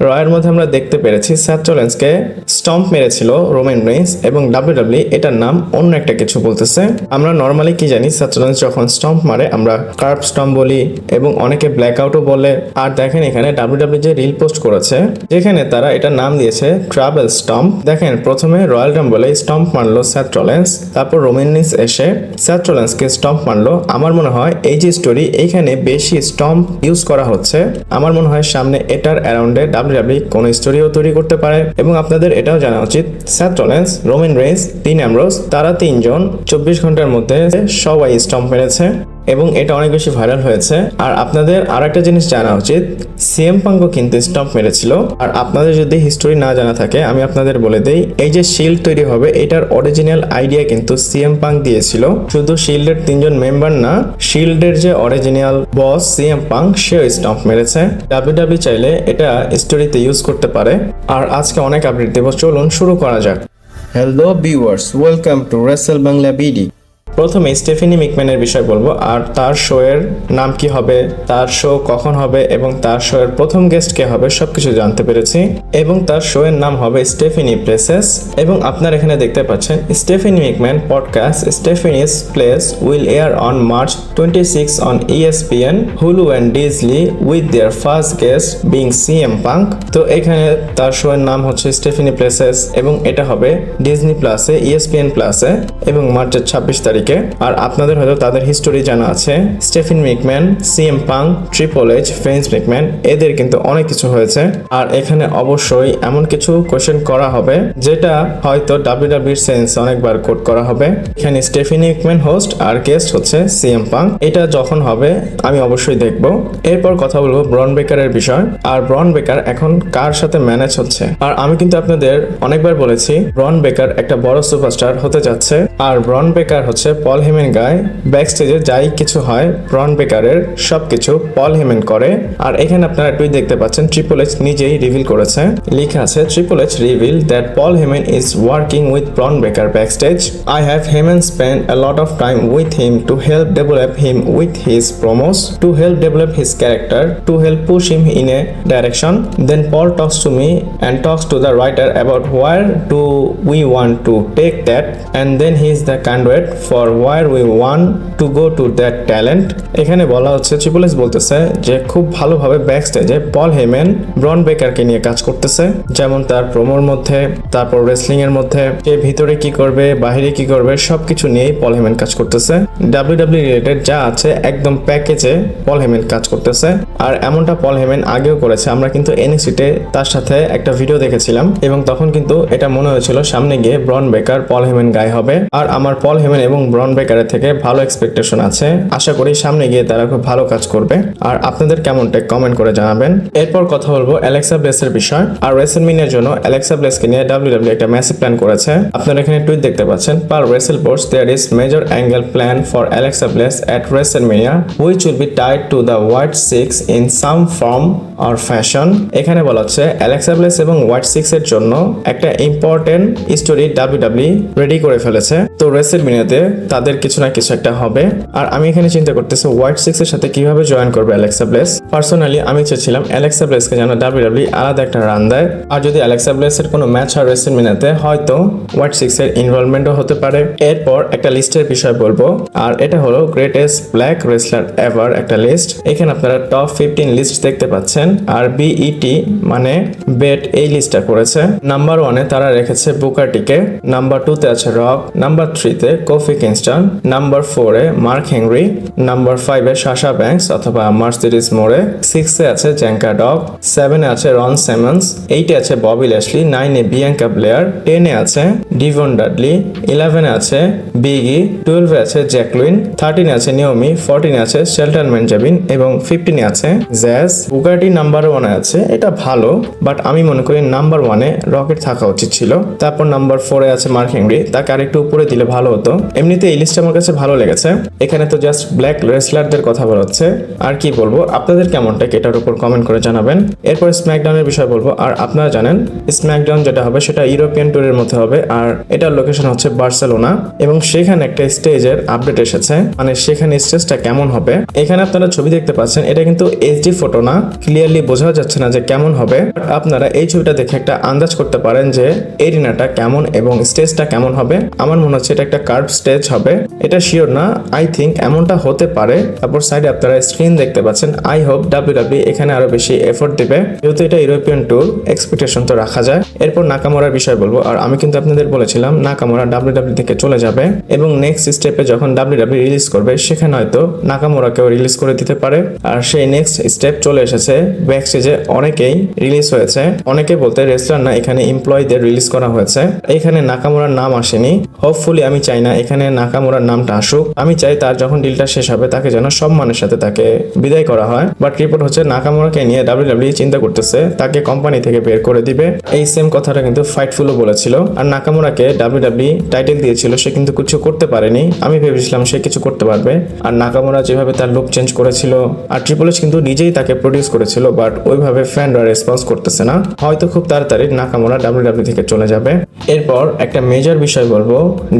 রয়ের মধ্যে আমরা দেখতে পেরেছি সেথ রলিন্সকে স্টম্প মেরেছিল রোমান রেইন্স এবং ডাব্লিউডাব্লিউ এটার নাম অন্য একটা কিছু বলতেছে। আমরা নর্মালি কি জানি, সেথ রলিন্স যখন স্টম্প মারে আমরা কার্ভ স্টম্প বলি এবং অনেকে ব্ল্যাক আউটও বলে। আর দেখেন এখানে ডাব্লিউডাব্লিউ যে রিল পোস্ট করেছে যেখানে তারা এটার নাম দিয়েছে ট্রাভেল স্টম্প। দেখেন প্রথমে রয়্যাল রাম্বলে স্টম্প মারলো সেথ রলিন্স, তারপর রোমান রেইন্স এসে সেথ রলিন্সকে স্টম্প মারলো। আমার মনে হয় এই যে স্টোরি এইখানে বেশি স্টম্প ইউজ করা হচ্ছে। আমার মনে হয় সামনে এটার অ্যারাউন্ডে ডাব্লিউডাব্লিউ কোন স্টোরিও তৈরি করতে পারে। এবং আপনাদের এটাও জানা উচিত Seth Rollins, Roman Reigns, dean Ambrose তারা তিনজন 24 ঘন্টার মধ্যে সবাই স্টম্প মেরেছে এবং এটা অনেক বেশি ভাইরাল হয়েছে। আর আপনাদের আর একটা জিনিস জানা উচিত, সিএম পাঙ্কও কিন্তু স্টম্প মেরেছিল। আর আপনাদের যদি হিস্টোরি না জানা থাকে আমি আপনাদের বলে দেই, এই যে শিল্ড তৈরি হবে এটার অরিজিনাল আইডিয়া কিন্তু সিএম পাঙ্ক দিয়েছিল। শুধু শিল্ডের 3জন মেম্বার না, শিল্ডের যে অরিজিনাল বস সিএম পাঙ্ক সেও স্টম্প মেরেছে। ডাব্লিউডাব্লিউ চাইলে এটা স্টোরিতে ইউজ করতে পারে। আর আজকে অনেক আপডেট দেব, চলুন শুরু করা যাক। Hello viewers, welcome to Rachel Bangla BD. প্রথমে স্টেফেনি ম্যাকম্যানের বিষয় বলবো আর তার শো এর নাম কি হবে, তার শো কখন হবে এবং তার শো এর প্রথম গেস্ট কে হবে সবকিছু জানতে পেরেছি। এবং তার শো এর নাম হবে স্টেফেনি প্লেসেস। এবং আপনারা এখানে দেখতে পাচ্ছেন Stephanie McMahon podcast Stephanie's place will air on March 26 on ESPN, Hulu and Disney with their first guest being CM Punk। তো এখানে তার শো এর নাম হচ্ছে স্টেফেনি প্লেসেস এবং এটা হবে ডিজনি প্লাসে, ESPN প্লাসে এবং মার্চের 26 তারিখে। আর আপনাদের হয়তো তাদের হিস্টোরি জানা আছে, Stephanie McMahon, CM Punk, triple H, Vince McMahon এদের কিন্তু অনেক কিছু হয়েছে। আর এখানে অবশ্যই এমন কিছু কোশ্চেন করা হবে যেটা হয়তো ডাব্লিউডাব্লিউর সেন্স অনেকবার কোট করা হবে। এখানে স্টেফেনি ম্যাকম্যান হোস্ট আর গেস্ট হচ্ছে সিএম পাঙ্ক। এটা যখন হবে আমি অবশ্যই দেখব। এরপর কথা বলবো ব্রন বেকারের বিষয়। আর ব্রন বেকার এখন কার সাথে ম্যানেজ হচ্ছে। আর আমি কিন্তু আপনাদের অনেকবার বলেছি ব্রন বেকার একটা বড় সুপারস্টার হতে যাচ্ছে। আর ব্রন বেকার হচ্ছে পল হেমেন গায়। ব্যাকস্টেজে যাই কিছু হয় ব্রন বেকারের সবকিছু পল হেমেন করে। আর এখানে আপনারা টুইট দেখতে পাচ্ছেন ট্রিপল এইচ নিজেই রিভিল করেছে, লেখা আছে triple H reveal that Paul Heyman is working with Bron Breakker backstage. I have Heyman spend a lot of time with him to help develop him with his promos, to help develop his character, to help push him in a direction. Then Paul talks to me and talks to the writer about where do we want to take that, and then he is the conduit for where we want to go to that talent। এখানে বলা হচ্ছে triple H বলতেছে যে খুব ভালোভাবে ব্যাকস্টেজে পল হেমেন ব্রন বেকারকে নিয়ে কাজ করতেছে, যেমন তার প্রোমোর মধ্যে, তারপর রেসলিং এর মধ্যে, সে ভিতরে কি করবে বাইরে কি করবে সবকিছু নিয়েই পল হেমেন কাজ করতেছে। ডাব্লিউডাব্লিউ রিলেটেড যা আছে একদম প্যাকেজে পল হেমেন কাজ করতেছে। আর এমনটা পল হেমেন আগেও করেছে, আমরা কিন্তু এনএক্সটিতে তার সাথে একটা ভিডিও দেখেছিলাম এবং তখন কিন্তু এটা মনে হয়েছিল সামনে গিয়ে ব্রন বেকার পল হেমেন গায়ে হবে। আর আমার পল হেমেন এবং ব্রন বেকারের থেকে ভালো এক্সপেকটেশন আছে, আশা করি সামনে গিয়ে তারা খুব ভালো কাজ করবে। আর আপনাদের কেমনটা কমেন্ট করে জানাবেন। এরপর কথা বলবো অ্যালেক্সা ব্লেসের বিষয়। আর রেসেলমেনিয়ার জন্য অ্যালেক্সা ব্লেসকে নিয়ে ডাব্লিউডাব্লিউ একটা ম্যাসিভ প্ল্যান করেছে। আপনারা এখানে টুইট দেখতে পাচ্ছেন, per Wrestle Post there is major angle plan for Alexa Bliss at WrestleMania which will be tied to the Wyatt Sicks in some form or fashion. এখানে বলা হচ্ছে অ্যালেক্সা ব্লেস এবং Wyatt Sicks এর জন্য একটা important story WWE ready করে ফেলেছে। তো রেসেলমেনিয়াতে তাদের কিছু না কিছু একটা হবে। আর আমি এখানে চিন্তা করতেছি হোয়াইট সিক্স এর সাথে কিভাবে জয়েন করবে অ্যালেক্সা ব্লেস। পার্সোনালি আমি চেয়েছিলাম অ্যালেক্সা ব্লেসকে যেন ডাব্লিউডাব্লিউ আলাদা একটা রান দেয়। আর যদি অ্যালেক্সা ব্লেসের কোনো ম্যাচ হয় রেসেলমেনিয়াতে হয়তো হোয়াইট সিক্স এর ইনভলভমেন্টও হতে পারে। এরপর একটা লিস্টের বিষয় বলবো, আর এটা হলো গ্রেটেস্ট ব্ল্যাক রেসলার এভার একটা লিস্ট। এখানে আপনারা টপ 15 লিস্ট দেখতে পাচ্ছেন। আর বিইটি মানে বেট এই লিস্টটা করেছে। নাম্বার 1-এ তারা রেখেছে বুকার টিকে, নাম্বার 2-তে আছে রক, নাম্বার 3-তে কোফি কিংস্টন, নাম্বার 4-এ মার্ক হেনরি, নাম্বার 5-এ সাশা ব্যাংকস অথবা মার্সিডিজ মোরে, 6-এ আছে জ্যাঙ্কা ডগ, 7-এ আছে রন সিমন্স, 8-এ আছে ববি ল্যাশলি, 9-এ বিয়াঙ্কা ব্লেয়ার, 10-এ আছে ডিভন ডাডলি, 11-এ আছে বিগি, 12-এ আছে জ্যাকলিন, 13-এ আছে নিওমি, 14-এ আছে শেলটন বেঞ্জামিন এবং 15-এ আছে জ্যাজ। বুকাটি নাম্বার 1-এ আছে, এটা ভালো বাট আমি মনে করি নাম্বার 1-এ রকেট থাকা উচিত ছিল। তারপর নাম্বার 4-এ আছে মার্ক হেনরি, তাকে আরেকটু উপরে দিলে ভালো হতো। এমনি এমনিতে এই লিস্ট আমার কাছে ভালো লেগেছে। এখানে তো জাস্ট ব্ল্যাক রেসলারদের কথা বলা হচ্ছে, আর কি বলবো, আপনাদের কেমনটা এটার উপর কমেন্ট করে জানাবেন। এরপর স্ম্যাকডাউনের বিষয় বলবো। আর আপনারা জানেন স্ম্যাকডাউন যেটা হবে সেটা ইউরোপিয়ান ট্যুরের মধ্যে হবে, আর এটার লোকেশন হচ্ছে বার্সেলোনা, এবং সেখানে একটা স্টেজের আপডেট এসেছে, মানে সেখানে স্টেজটা কেমন হবে। এখানে আপনারা ছবি দেখতে পাচ্ছেন, এটা কিন্তু এইচডি ফটো না, ক্লিয়ারলি বোঝা যাচ্ছে না যে কেমন হবে। আপনারা এই ছবিটা দেখে একটা আন্দাজ করতে পারেন যে এরিনাটা কেমন এবং স্টেজটা কেমন হবে। আমার মনে হচ্ছে এটা একটা কার্ভ স্টেজ হবে, এটা শিওর না, আই থিঙ্ক এমনটা হতে পারে। তারপর সাইডে আপনারা স্ক্রিন দেখতে পাচ্ছেন। আই হোপ ডাব্লিউডাব্লিউ এখানে আরো বেশি এফোর্ট দিবে, যেহেতু এটা ইউরোপিয়ান ট্যুর, এক্সপেকটেশন তো রাখা যায়। এরপর নাকামোরার বিষয় বলবো। আর আমি কিন্তু আপনাদের বলেছিলাম নাকামোরা ডাব্লিউডাব্লিউ থেকে চলে যাবে, এবং নেক্সট স্টেপে যখন ডাব্লিউডাব্লিউ রিলিজ করবে সেখানে হয়তো নাকামোরাকেও রিলিজ করে দিতে পারে। আর সেই নেক্সট স্টেপ চলে এসেছে, ব্যাক স্টেজে অনেকেই রিলিজ হয়েছে, অনেকে বলতে রেসলার না, এখানে এমপ্লয়ীদের রিলিজ করা হয়েছে। এখানে নাকামোরার নাম আসেনি। হোপফুলি আমি চাই না এখানে নাকামোরার নামটা আসুক, আমি চাই তার যখন ডিলটা শেষ হবে তাকে যেন সম্মানের সাথে তাকে বিদায় করা হয়। বাট রিপোর্ট হচ্ছে নাকামোরাকে নিয়ে ডাব্লিউডাব্লিউ চিন্তা করতেছে তাকে কোম্পানি থেকে বের করে দিবে। এই সেম কথাটা কিন্তু ফাইটফুলও বলেছিল। আর নাকামোরাকে ডাব্লিউডাব্লিউ টাইটেল দিয়েছিল, সে কিন্তু কিছু করতে পারেনি। আমি ভেবেছিলাম সে কিছু করতে পারবে। আর নাকামোরা যেভাবে তার লুক চেঞ্জ করেছিল, আর ট্রিপল এইচ কিন্তু নিজেই তাকে প্রডিউস করেছিল, বাট ওইভাবে ফ্যানরা রেসপন্স করতেছে না। হয়তো খুব তাড়াতাড়ি নাকামোরা ডাব্লিউডাব্লিউ থেকে চলে যাবে। এরপর একটা মেজর বিষয় বলবো,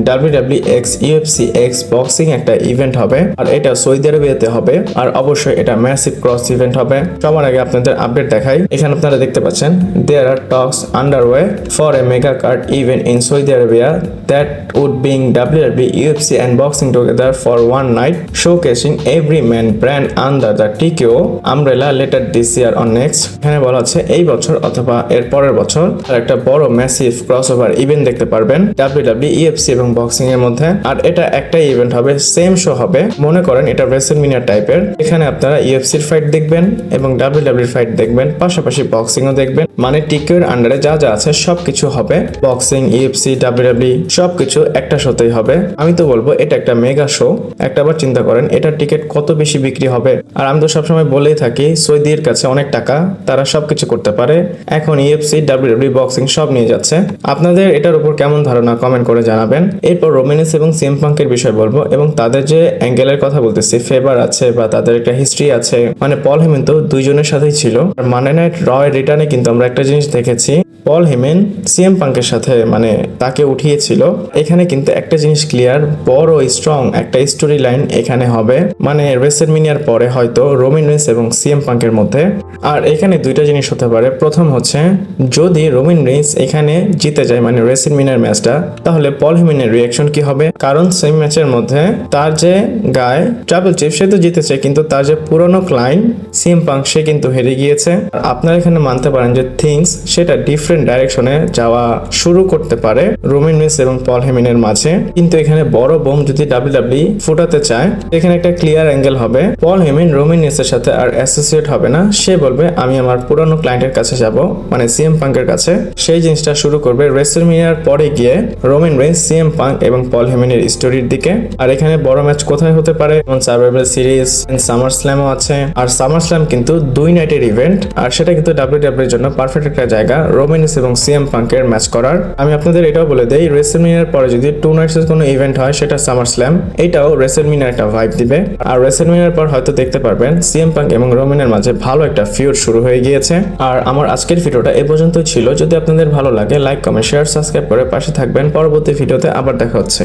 WWE x UFC x boxing একটা ইভেন্ট হবে, আর এটা সৌদি আরবিয়াতে হবে, আর অবশ্যই এটা ম্যাসিভ ক্রস ইভেন্ট হবে। সবার আগে আপনাদের আপডেট দেখাই। এখানে আপনারা দেখতে পাচ্ছেন there are talks underway for a mega card event in Saudi Arabia that would bring WWE, UFC and boxing together for one night, showcasing every man brand under the TKO umbrella later this year or next. এখানে বলা আছে এই বছর অথবা এর পরের বছর একটা বড় ম্যাসিভ ক্রসওভার ইভেন্ট দেখতে পারবেন WWE, UFC এবং বক্সিং এর মধ্যে। আর এটা একটাই ইভেন্ট হবে, সেম শো হবে। মনে করেন এটা রেসলমেনিয়া টাইপের। এখানে আপনারা ইউএফসির ফাইট দেখবেন এবং WWE ফাইট দেখবেন, পাশাপাশি বক্সিংও দেখবেন। মানে TKO এর আন্ডারে যা যা আছে সবকিছু হবে, বক্সিং, UFC, WWE সবকিছু একটা শোতেই হবে। আমি তো বলবো এটা একটা মেগা শো। একটাবার চিন্তা করেন এটার টিকিট কত বেশি বিক্রি হবে। আর আমি তো সবসময় বলেই থাকি সৌদির কাছে অনেক টাকা, তারা সবকিছু করতে পারে। এখন ইউএফসি, ডাব্লিউডাব্লিউ, বক্সিং সব নিয়ে যাচ্ছে। আপনাদের এটার উপর কেমন ধারণা কমেন্ট করে জানাবেন। এরপর রোমেনিস এবং সিএম পাঙ্কের বিষয় বলবো, এবং তাদের যে অ্যাঙ্গেলের কথা বলতেছি, ফেভার আছে বা তাদের একটা হিস্ট্রি আছে। মানে পল হেমেন তো দুইজনের সাথেই ছিল। আর মানডে নাইট রয় রিটার্নে কিন্তু আমরা একটা জিনিস দেখেছি, পল হেমেন সিএম পাঙ্কের সাথে মানে তাকে উঠিয়েছিল। এখানে কিন্তু একটা জিনিস ক্লিয়ার, বড় স্ট্রং একটা স্টোরি লাইন এখানে হবে, মানে রেসলমেনিয়ার পরে হয়তো রোমান রেইন্স এবং সিএম পাঙ্কের মধ্যে। আর এখানে দুইটা জিনিস হতে পারে। প্রথম হচ্ছে যদি রোমান রেইন্স এখানে জিতে যায় মানে রেসলমেনিয়ার ম্যাচটা, তাহলে পল হেমেনের রিয়াকশন কি হবে? কারণ সেম ম্যাচের মধ্যে তার যে গায় ট্রাইবল চিফ সে তো জিতেছে, কিন্তু তার যে পুরনো ক্লায়েন্ট সিএম পাঙ্ক সে কিন্তু হেরে গিয়েছে। আর আপনারা এখানে মানতে পারেন যে থিংস সেটা ডিফারেন্ট ডাইরেকশনে যাওয়া শুরু করতে পারে রোমান রেইন্স এবং পল হেমেনের মাঝে। কিন্তু এখানে বড় বোম যদি ডাব্লিউডাব্লিউ ফুটাতে চায়, এখানে একটা ক্লিয়ার অ্যাঙ্গেল হবে, পল হেমেন রোমান রেইন্সের সাথে আর অ্যাসোসিয়েট হবে না। সে বলবে আমি আমার পুরনো ক্লায়েন্টের কাছে যাব, মানে সিএম পাঙ্কের কাছে। সেই জিনিসটা শুরু করবে রেসলমেনিয়ার পরে গিয়ে রোমান রেইন্স, সিএম পাঙ্ক এবং পল হেমেনের স্টোরির দিকে। আর এখানে বড় ম্যাচ কোথায় হতে পারে? যেমন সার্ভাইভাল সিরিজ, সামার স্ল্যামও আছে। আর সামার স্ল্যাম কিন্তু 2 নাইটের ইভেন্ট, আর সেটা কিন্তু ডাব্লিউডাব্লিউর জন্য পারফেক্ট একটা জায়গা রোমান রেইন্স এবং সিএম পাঙ্কের ম্যাচ করার। আমি আপনাদের এটাও বলে দেই, রেসলমেনিয়ার পরে যদি 2 নাইটস কোনো ইভেন্ট হয় সেটা সামার স্ল্যাম, এটাও রেসলমেনিয়ার একটা ভাইব দিবে। আর রেসলমেনিয়ার পর হয়তো দেখতে পারবেন সিএম পাঙ্ক এবং রোমানের মাঝে ভালো একটা ফিউড শুরু হয়ে গিয়েছে। আর আমার আজকের ভিডিওটা এ পর্যন্তই ছিল। যদি আপনাদের ভালো লাগে লাইক, কমেন্ট, শেয়ার, সাবস্ক্রাইব করে পাশে থাকবেন। পরবর্তী ভিডিওতে আবার দেখা হচ্ছে।